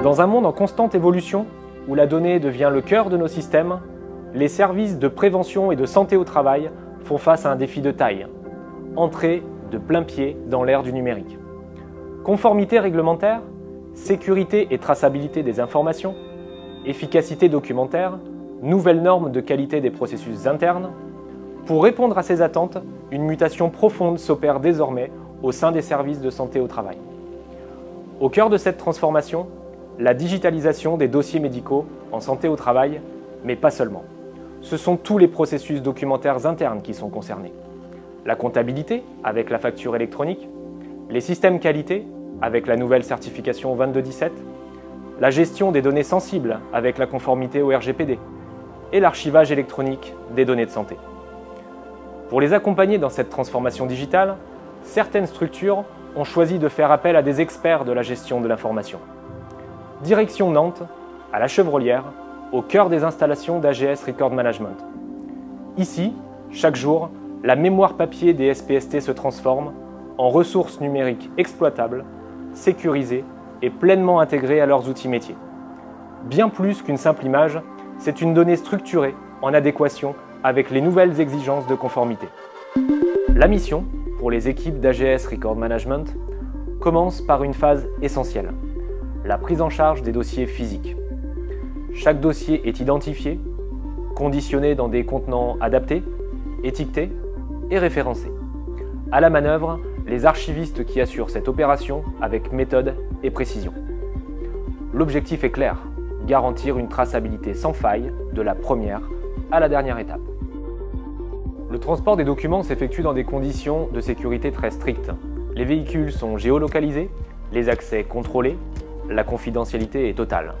Dans un monde en constante évolution, où la donnée devient le cœur de nos systèmes, les services de prévention et de santé au travail font face à un défi de taille. Entrer de plein pied dans l'ère du numérique. Conformité réglementaire, sécurité et traçabilité des informations, efficacité documentaire, nouvelles normes de qualité des processus internes. Pour répondre à ces attentes, une mutation profonde s'opère désormais au sein des services de santé au travail. Au cœur de cette transformation, la digitalisation des dossiers médicaux en santé au travail, mais pas seulement. Ce sont tous les processus documentaires internes qui sont concernés. La comptabilité, avec la facture électronique, les systèmes qualité, avec la nouvelle certification 2217, la gestion des données sensibles, avec la conformité au RGPD, et l'archivage électronique des données de santé. Pour les accompagner dans cette transformation digitale, certaines structures ont choisi de faire appel à des experts de la gestion de l'information. Direction Nantes, à la Chevrolière, au cœur des installations d'AGS Record Management. Ici, chaque jour, la mémoire papier des SPST se transforme en ressources numériques exploitables, sécurisées et pleinement intégrées à leurs outils métiers. Bien plus qu'une simple image, c'est une donnée structurée en adéquation avec les nouvelles exigences de conformité. La mission, pour les équipes d'AGS Record Management, commence par une phase essentielle, la prise en charge des dossiers physiques. Chaque dossier est identifié, conditionné dans des contenants adaptés, étiquetés et référencés. À la manœuvre, les archivistes qui assurent cette opération avec méthode et précision. L'objectif est clair, garantir une traçabilité sans faille de la première à la dernière étape. Le transport des documents s'effectue dans des conditions de sécurité très strictes. Les véhicules sont géolocalisés, les accès contrôlés, la confidentialité est totale.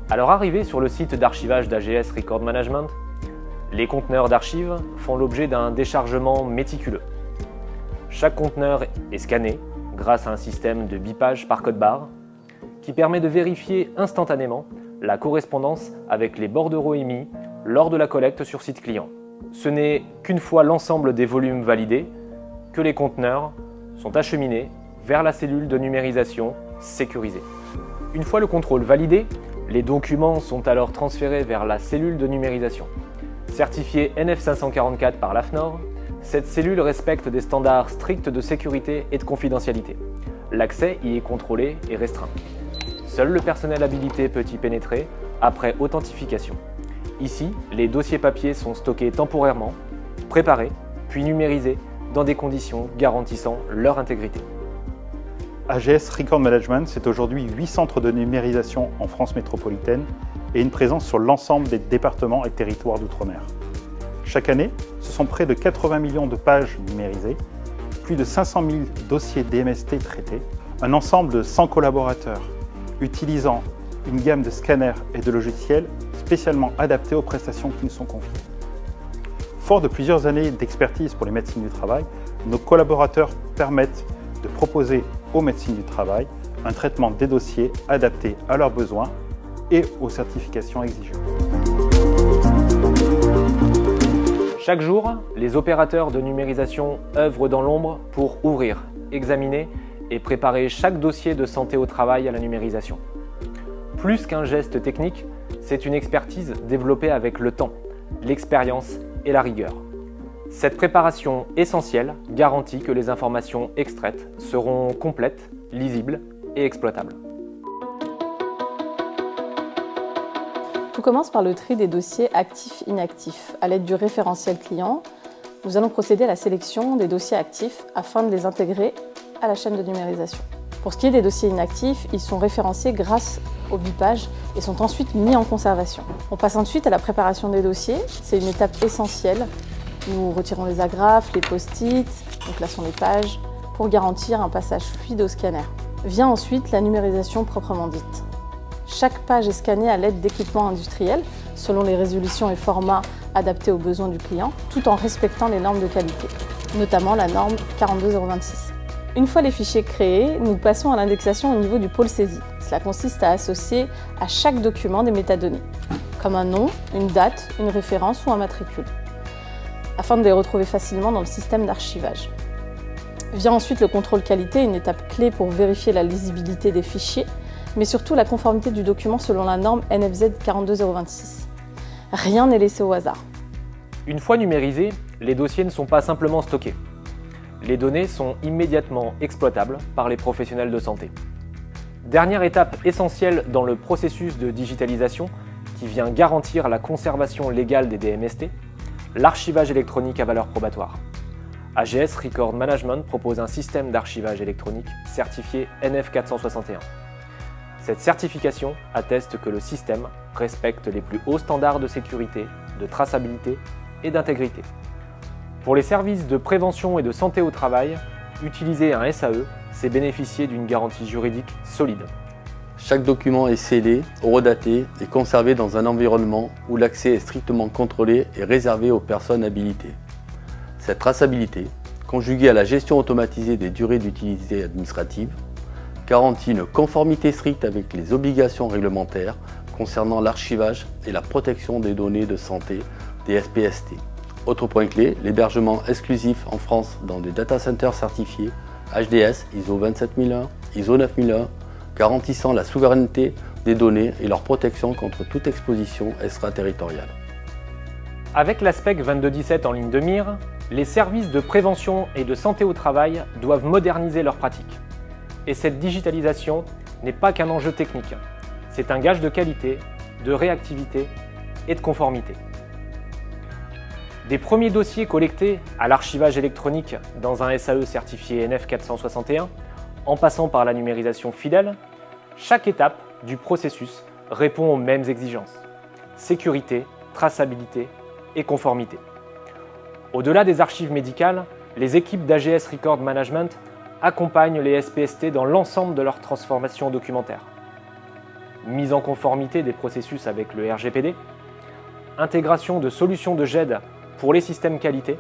À leur arrivée sur le site d'archivage d'AGS Record Management, les conteneurs d'archives font l'objet d'un déchargement méticuleux. Chaque conteneur est scanné grâce à un système de bipage par code barre qui permet de vérifier instantanément la correspondance avec les bordereaux émis lors de la collecte sur site client. Ce n'est qu'une fois l'ensemble des volumes validés que les conteneurs sont acheminés vers la cellule de numérisation sécurisée. Une fois le contrôle validé, les documents sont alors transférés vers la cellule de numérisation. Certifiée NF544 par l'AFNOR, cette cellule respecte des standards stricts de sécurité et de confidentialité. L'accès y est contrôlé et restreint. Seul le personnel habilité peut y pénétrer après authentification. Ici, les dossiers papier sont stockés temporairement, préparés, puis numérisés dans des conditions garantissant leur intégrité. AGS Record Management, c'est aujourd'hui 8 centres de numérisation en France métropolitaine et une présence sur l'ensemble des départements et territoires d'outre-mer. Chaque année, ce sont près de 80 millions de pages numérisées, plus de 500 000 dossiers DMST traités, un ensemble de 100 collaborateurs utilisant une gamme de scanners et de logiciels spécialement adaptés aux prestations qui nous sont confiées. Fort de plusieurs années d'expertise pour les médecines du travail, nos collaborateurs permettent de proposer aux médecines du travail un traitement des dossiers adapté à leurs besoins et aux certifications exigées. Chaque jour, les opérateurs de numérisation œuvrent dans l'ombre pour ouvrir, examiner et préparer chaque dossier de santé au travail à la numérisation. Plus qu'un geste technique, c'est une expertise développée avec le temps, l'expérience et la rigueur. Cette préparation essentielle garantit que les informations extraites seront complètes, lisibles et exploitables. Tout commence par le tri des dossiers actifs-inactifs. À l'aide du référentiel client, nous allons procéder à la sélection des dossiers actifs afin de les intégrer à la chaîne de numérisation. Pour ce qui est des dossiers inactifs, ils sont référencés grâce au bipage et sont ensuite mis en conservation. On passe ensuite à la préparation des dossiers. C'est une étape essentielle. Nous retirons les agrafes, les post-it, donc là sont les pages, pour garantir un passage fluide au scanner. Vient ensuite la numérisation proprement dite. Chaque page est scannée à l'aide d'équipements industriels, selon les résolutions et formats adaptés aux besoins du client, tout en respectant les normes de qualité, notamment la norme 42026. Une fois les fichiers créés, nous passons à l'indexation au niveau du pôle saisie. Cela consiste à associer à chaque document des métadonnées, comme un nom, une date, une référence ou un matricule, afin de les retrouver facilement dans le système d'archivage. Vient ensuite le contrôle qualité, une étape clé pour vérifier la lisibilité des fichiers mais surtout la conformité du document selon la norme NFZ 42026. Rien n'est laissé au hasard. Une fois numérisés, les dossiers ne sont pas simplement stockés. Les données sont immédiatement exploitables par les professionnels de santé. Dernière étape essentielle dans le processus de digitalisation qui vient garantir la conservation légale des DMST, l'archivage électronique à valeur probatoire. AGS Record Management propose un système d'archivage électronique certifié NF 461. Cette certification atteste que le système respecte les plus hauts standards de sécurité, de traçabilité et d'intégrité. Pour les services de prévention et de santé au travail, utiliser un SAE, c'est bénéficier d'une garantie juridique solide. Chaque document est scellé, horodaté et conservé dans un environnement où l'accès est strictement contrôlé et réservé aux personnes habilitées. Cette traçabilité, conjuguée à la gestion automatisée des durées d'utilité administrative, garantit une conformité stricte avec les obligations réglementaires concernant l'archivage et la protection des données de santé des SPST. Autre point clé, l'hébergement exclusif en France dans des data centers certifiés HDS, ISO 27001, ISO 9001, garantissant la souveraineté des données et leur protection contre toute exposition extraterritoriale. Avec l'ASPEC 2217 en ligne de mire, les services de prévention et de santé au travail doivent moderniser leurs pratiques. Et cette digitalisation n'est pas qu'un enjeu technique, c'est un gage de qualité, de réactivité et de conformité. Des premiers dossiers collectés à l'archivage électronique dans un SAE certifié NF 461, en passant par la numérisation fidèle, chaque étape du processus répond aux mêmes exigences: sécurité, traçabilité et conformité. Au-delà des archives médicales, les équipes d'AGS Record Management accompagnent les SPST dans l'ensemble de leur transformation documentaire. Mise en conformité des processus avec le RGPD, intégration de solutions de GED pour les systèmes qualité,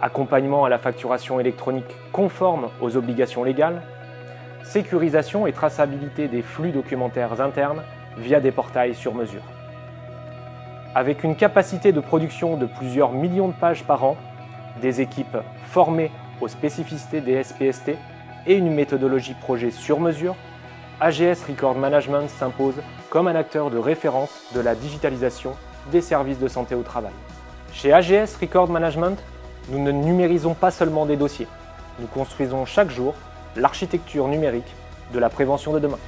accompagnement à la facturation électronique conforme aux obligations légales, sécurisation et traçabilité des flux documentaires internes via des portails sur mesure. Avec une capacité de production de plusieurs millions de pages par an, des équipes formées aux spécificités des SPST et une méthodologie projet sur mesure, AGS Record Management s'impose comme un acteur de référence de la digitalisation des services de santé au travail. Chez AGS Record Management, nous ne numérisons pas seulement des dossiers, nous construisons chaque jour l'architecture numérique de la prévention de demain.